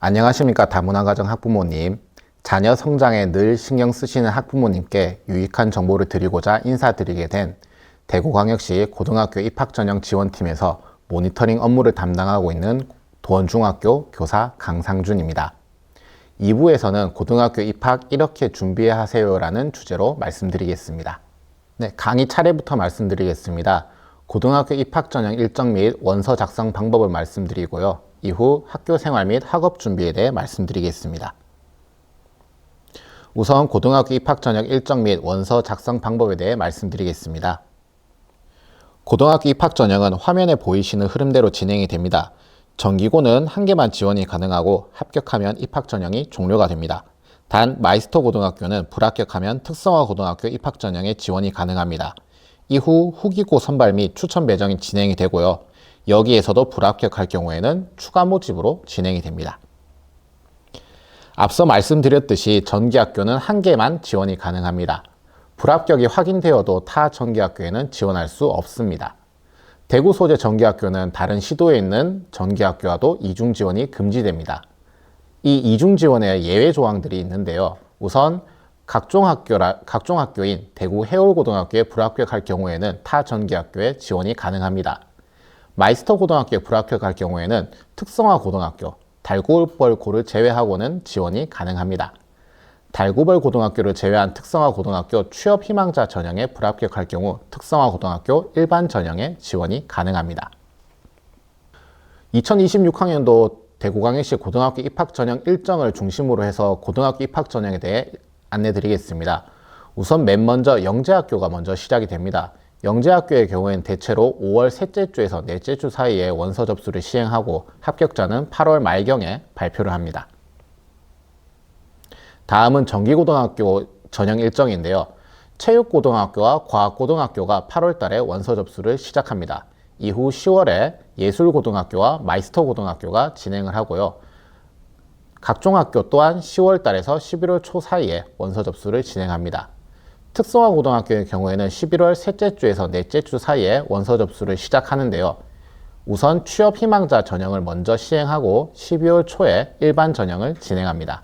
안녕하십니까. 다문화가정 학부모님. 자녀 성장에 늘 신경 쓰시는 학부모님께 유익한 정보를 드리고자 인사드리게 된 대구광역시 고등학교 입학전형 지원팀에서 모니터링 업무를 담당하고 있는 도원중학교 교사 강상준입니다. 2부에서는 고등학교 입학 이렇게 준비해야 하세요라는 주제로 말씀드리겠습니다. 네, 강의 차례부터 말씀드리겠습니다. 고등학교 입학전형 일정 및 원서 작성 방법을 말씀드리고요. 이후 학교 생활 및 학업 준비에 대해 말씀드리겠습니다. 우선 고등학교 입학전형 일정 및 원서 작성 방법에 대해 말씀드리겠습니다. 고등학교 입학전형은 화면에 보이시는 흐름대로 진행이 됩니다. 정기고는 한 개만 지원이 가능하고 합격하면 입학전형이 종료가 됩니다. 단 마이스터 고등학교는 불합격하면 특성화 고등학교 입학전형에 지원이 가능합니다. 이후 후기고 선발 및 추천 배정이 진행이 되고요. 여기에서도 불합격할 경우에는 추가 모집으로 진행이 됩니다. 앞서 말씀드렸듯이 전기학교는 한 개만 지원이 가능합니다. 불합격이 확인되어도 타 전기학교에는 지원할 수 없습니다. 대구 소재 전기학교는 다른 시도에 있는 전기학교와도 이중 지원이 금지됩니다. 이 이중 지원에 예외 조항들이 있는데요. 우선 각종 학교인 대구 해올고등학교에 불합격할 경우에는 타 전기학교에 지원이 가능합니다. 마이스터 고등학교에 불합격할 경우에는 특성화 고등학교, 달구벌고를 제외하고는 지원이 가능합니다. 달구벌 고등학교를 제외한 특성화 고등학교 취업 희망자 전형에 불합격할 경우 특성화 고등학교 일반 전형에 지원이 가능합니다. 2026학년도 대구광역시 고등학교 입학 전형 일정을 중심으로 해서 고등학교 입학 전형에 대해 안내 드리겠습니다. 우선 맨 먼저 영재학교가 먼저 시작이 됩니다. 영재학교의 경우에는 대체로 5월 셋째 주에서 넷째 주 사이에 원서 접수를 시행하고 합격자는 8월 말경에 발표를 합니다. 다음은 정기고등학교 전형 일정인데요. 체육고등학교와 과학고등학교가 8월 달에 원서 접수를 시작합니다. 이후 10월에 예술고등학교와 마이스터고등학교가 진행을 하고요. 각종 학교 또한 10월 달에서 11월 초 사이에 원서 접수를 진행합니다. 특성화 고등학교의 경우에는 11월 셋째 주에서 넷째 주 사이에 원서 접수를 시작하는데요. 우선 취업 희망자 전형을 먼저 시행하고 12월 초에 일반 전형을 진행합니다.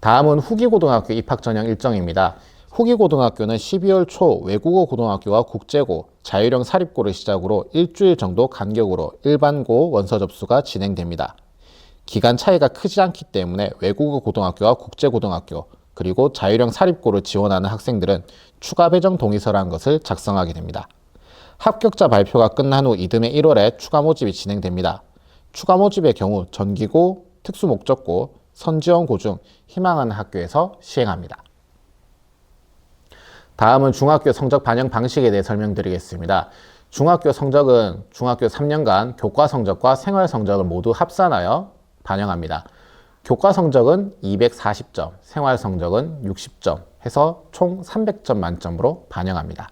다음은 후기고등학교 입학 전형 일정입니다. 후기고등학교는 12월 초 외국어 고등학교와 국제고, 자율형 사립고를 시작으로 일주일 정도 간격으로 일반고 원서 접수가 진행됩니다. 기간 차이가 크지 않기 때문에 외국어 고등학교와 국제고등학교, 그리고 자율형 사립고를 지원하는 학생들은 추가 배정 동의서라는 것을 작성하게 됩니다. 합격자 발표가 끝난 후 이듬해 1월에 추가 모집이 진행됩니다. 추가 모집의 경우 전기고, 특수목적고, 선지원고 중 희망하는 학교에서 시행합니다. 다음은 중학교 성적 반영 방식에 대해 설명드리겠습니다. 중학교 성적은 중학교 3년간 교과 성적과 생활 성적을 모두 합산하여 반영합니다. 교과 성적은 240점, 생활 성적은 60점 해서 총 300점 만점으로 반영합니다.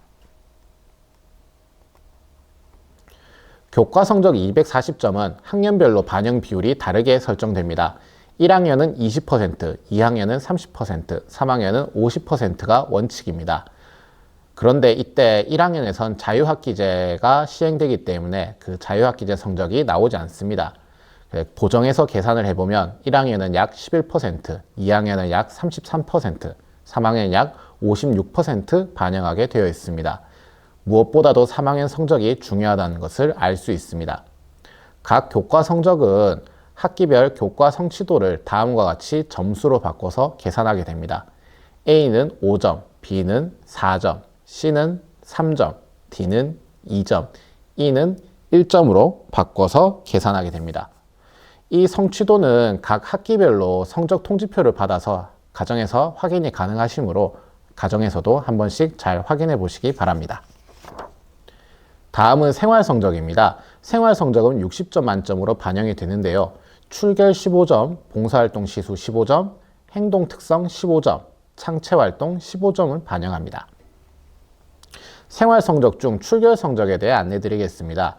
교과 성적 240점은 학년별로 반영 비율이 다르게 설정됩니다. 1학년은 20%, 2학년은 30%, 3학년은 50%가 원칙입니다. 그런데 이때 1학년에선 자유학기제가 시행되기 때문에 그 자유학기제 성적이 나오지 않습니다. 보정해서 계산을 해보면 1학년은 약 11%, 2학년은 약 33%, 3학년은 약 56% 반영하게 되어 있습니다. 무엇보다도 3학년 성적이 중요하다는 것을 알 수 있습니다. 각 교과 성적은 학기별 교과 성취도를 다음과 같이 점수로 바꿔서 계산하게 됩니다. A는 5점, B는 4점, C는 3점, D는 2점, E는 1점으로 바꿔서 계산하게 됩니다. 이 성취도는 각 학기별로 성적 통지표를 받아서 가정에서 확인이 가능하시므로 가정에서도 한 번씩 잘 확인해 보시기 바랍니다. 다음은 생활 성적입니다. 생활 성적은 60점 만점으로 반영이 되는데요. 출결 15점, 봉사활동 시수 15점, 행동 특성 15점, 창체활동 15점을 반영합니다. 생활 성적 중 출결 성적에 대해 안내 드리겠습니다.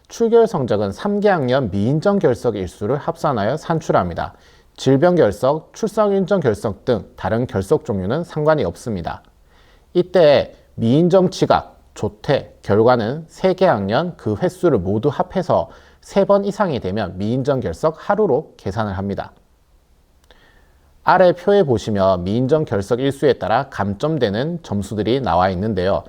출결 성적은 3개 학년 미인정 결석 일수를 합산하여 산출합니다. 질병 결석, 출석 인정 결석 등 다른 결석 종류는 상관이 없습니다. 이때 미인정 지각, 조퇴, 결과는 3개 학년 그 횟수를 모두 합해서 3번 이상이 되면 미인정 결석 하루로 계산을 합니다. 아래 표에 보시면 미인정 결석 일수에 따라 감점되는 점수들이 나와 있는데요.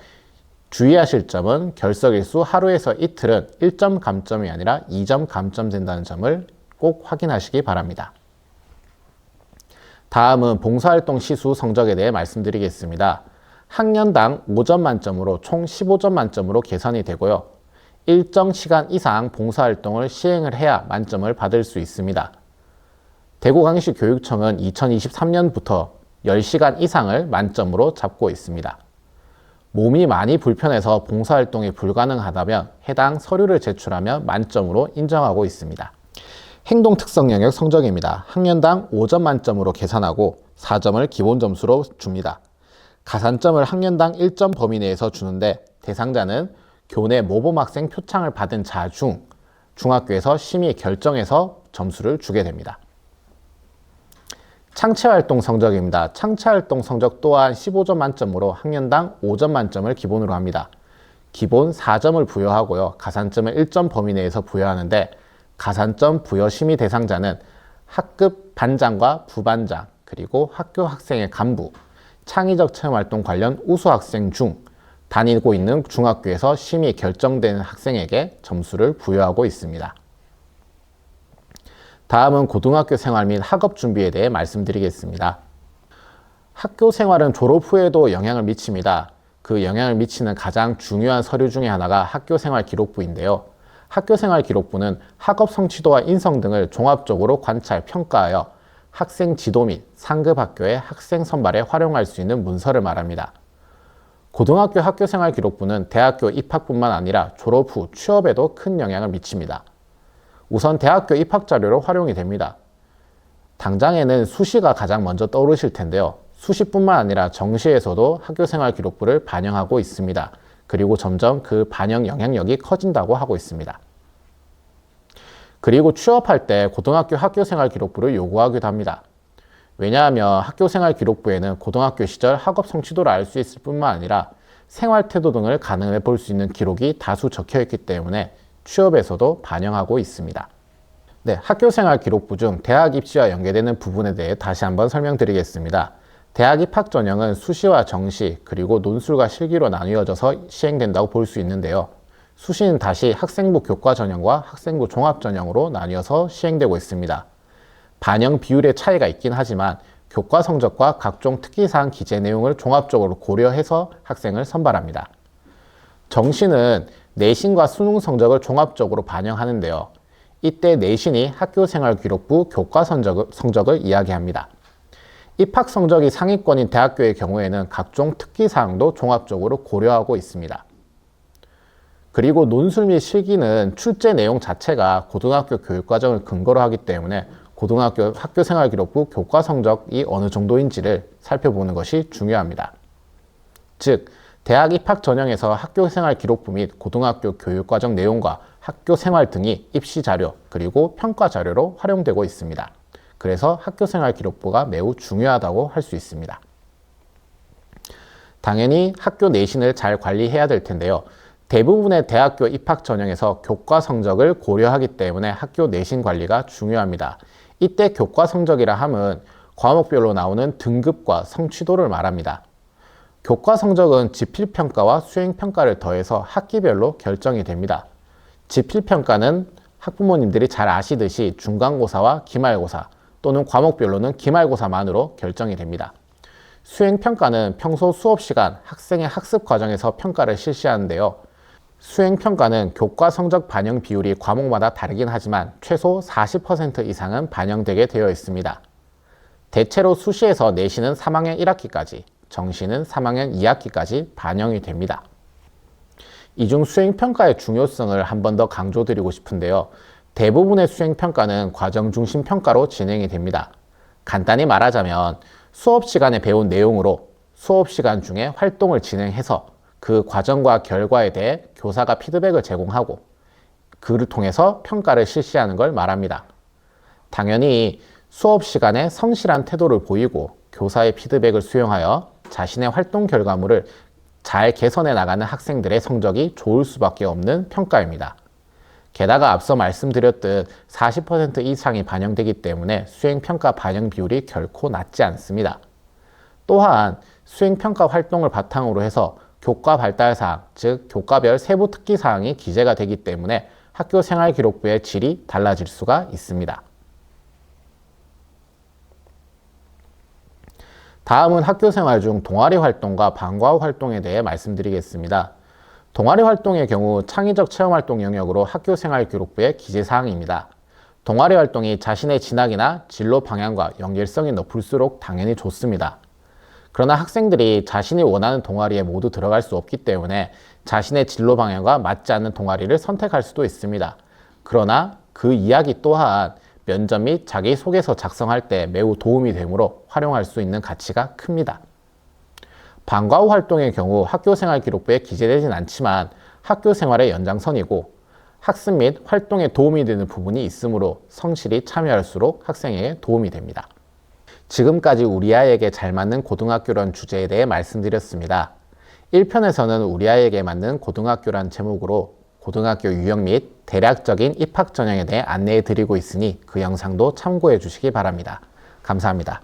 주의하실 점은 결석 일수 하루에서 이틀은 1점 감점이 아니라 2점 감점된다는 점을 꼭 확인하시기 바랍니다. 다음은 봉사활동 시수 성적에 대해 말씀드리겠습니다. 학년당 5점 만점으로 총 15점 만점으로 계산이 되고요. 일정 시간 이상 봉사활동을 시행을 해야 만점을 받을 수 있습니다. 대구광역시 교육청은 2023년부터 10시간 이상을 만점으로 잡고 있습니다. 몸이 많이 불편해서 봉사활동이 불가능하다면 해당 서류를 제출하면 만점으로 인정하고 있습니다. 행동 특성 영역 성적입니다. 학년당 5점 만점으로 계산하고 4점을 기본 점수로 줍니다. 가산점을 학년당 1점 범위 내에서 주는데 대상자는 교내 모범학생 표창을 받은 자 중 중학교에서 심의 결정해서 점수를 주게 됩니다. 창체활동 성적입니다. 창체활동 성적 또한 15점 만점으로 학년당 5점 만점을 기본으로 합니다. 기본 4점을 부여하고요. 가산점을 1점 범위 내에서 부여하는데 가산점 부여 심의 대상자는 학급 반장과 부반장, 그리고 학교 학생의 간부, 창의적 체험활동 관련 우수 학생 중 다니고 있는 중학교에서 심의 결정된 학생에게 점수를 부여하고 있습니다. 다음은 고등학교 생활 및 학업 준비에 대해 말씀드리겠습니다. 학교 생활은 졸업 후에도 영향을 미칩니다. 그 영향을 미치는 가장 중요한 서류 중에 하나가 학교 생활 기록부인데요. 학교 생활 기록부는 학업 성취도와 인성 등을 종합적으로 관찰, 평가하여 학생 지도 및 상급 학교의 학생 선발에 활용할 수 있는 문서를 말합니다. 고등학교 학교 생활 기록부는 대학교 입학뿐만 아니라 졸업 후 취업에도 큰 영향을 미칩니다. 우선 대학교 입학 자료로 활용이 됩니다. 당장에는 수시가 가장 먼저 떠오르실 텐데요. 수시뿐만 아니라 정시에서도 학교 생활 기록부를 반영하고 있습니다. 그리고 점점 그 반영 영향력이 커진다고 하고 있습니다. 그리고 취업할 때 고등학교 학교 생활 기록부를 요구하기도 합니다. 왜냐하면 학교 생활 기록부에는 고등학교 시절 학업 성취도를 알 수 있을 뿐만 아니라 생활 태도 등을 가늠해 볼 수 있는 기록이 다수 적혀 있기 때문에 취업에서도 반영하고 있습니다. 네, 학교 생활 기록부 중 대학 입시와 연계되는 부분에 대해 다시 한번 설명드리겠습니다. 대학 입학 전형은 수시와 정시, 그리고 논술과 실기로 나뉘어져서 시행된다고 볼 수 있는데요. 수시는 다시 학생부 교과 전형과 학생부 종합 전형으로 나뉘어서 시행되고 있습니다. 반영 비율의 차이가 있긴 하지만 교과 성적과 각종 특기사항 기재 내용을 종합적으로 고려해서 학생을 선발합니다. 정시는 내신과 수능 성적을 종합적으로 반영하는데요. 이때 내신이 학교 생활 기록부 교과 성적을 이야기합니다. 입학 성적이 상위권인 대학교의 경우에는 각종 특기사항도 종합적으로 고려하고 있습니다. 그리고 논술 및 실기는 출제 내용 자체가 고등학교 교육과정을 근거로 하기 때문에 고등학교 학교 생활 기록부 교과 성적이 어느 정도인지를 살펴보는 것이 중요합니다. 즉, 대학 입학 전형에서 학교 생활 기록부 및 고등학교 교육과정 내용과 학교 생활 등이 입시 자료 그리고 평가 자료로 활용되고 있습니다. 그래서 학교 생활 기록부가 매우 중요하다고 할 수 있습니다. 당연히 학교 내신을 잘 관리해야 될 텐데요. 대부분의 대학교 입학 전형에서 교과 성적을 고려하기 때문에 학교 내신 관리가 중요합니다. 이때 교과 성적이라 함은 과목별로 나오는 등급과 성취도를 말합니다. 교과 성적은 지필평가와 수행평가를 더해서 학기별로 결정이 됩니다. 지필평가는 학부모님들이 잘 아시듯이 중간고사와 기말고사 또는 과목별로는 기말고사만으로 결정이 됩니다. 수행평가는 평소 수업시간 학생의 학습 과정에서 평가를 실시하는데요. 수행평가는 교과 성적 반영 비율이 과목마다 다르긴 하지만 최소 40% 이상은 반영되게 되어 있습니다. 대체로 수시에서 내신은 3학년 1학기까지, 정시는 3학년 2학기까지 반영이 됩니다. 이 중 수행평가의 중요성을 한 번 더 강조드리고 싶은데요. 대부분의 수행평가는 과정 중심 평가로 진행이 됩니다. 간단히 말하자면 수업 시간에 배운 내용으로 수업 시간 중에 활동을 진행해서 그 과정과 결과에 대해 교사가 피드백을 제공하고 그를 통해서 평가를 실시하는 걸 말합니다. 당연히 수업 시간에 성실한 태도를 보이고 교사의 피드백을 수용하여 자신의 활동 결과물을 잘 개선해 나가는 학생들의 성적이 좋을 수밖에 없는 평가입니다. 게다가 앞서 말씀드렸듯 40% 이상이 반영되기 때문에 수행평가 반영 비율이 결코 낮지 않습니다. 또한 수행평가 활동을 바탕으로 해서 교과 발달사항, 즉 교과별 세부 특기사항이 기재가 되기 때문에 학교생활기록부의 질이 달라질 수가 있습니다. 다음은 학교생활 중 동아리 활동과 방과후 활동에 대해 말씀드리겠습니다. 동아리 활동의 경우 창의적 체험활동 영역으로 학교생활기록부의 기재사항입니다. 동아리 활동이 자신의 진학이나 진로 방향과 연결성이 높을수록 당연히 좋습니다. 그러나 학생들이 자신이 원하는 동아리에 모두 들어갈 수 없기 때문에 자신의 진로 방향과 맞지 않는 동아리를 선택할 수도 있습니다. 그러나 그 이야기 또한 면접 및 자기소개서 작성할 때 매우 도움이 되므로 활용할 수 있는 가치가 큽니다. 방과후 활동의 경우 학교생활 기록부에 기재되진 않지만 학교생활의 연장선이고 학습 및 활동에 도움이 되는 부분이 있으므로 성실히 참여할수록 학생에게 도움이 됩니다. 지금까지 우리 아이에게 잘 맞는 고등학교란 주제에 대해 말씀드렸습니다. 1편에서는 우리 아이에게 맞는 고등학교란 제목으로 고등학교 유형 및 대략적인 입학 전형에 대해 안내해 드리고 있으니 그 영상도 참고해 주시기 바랍니다. 감사합니다.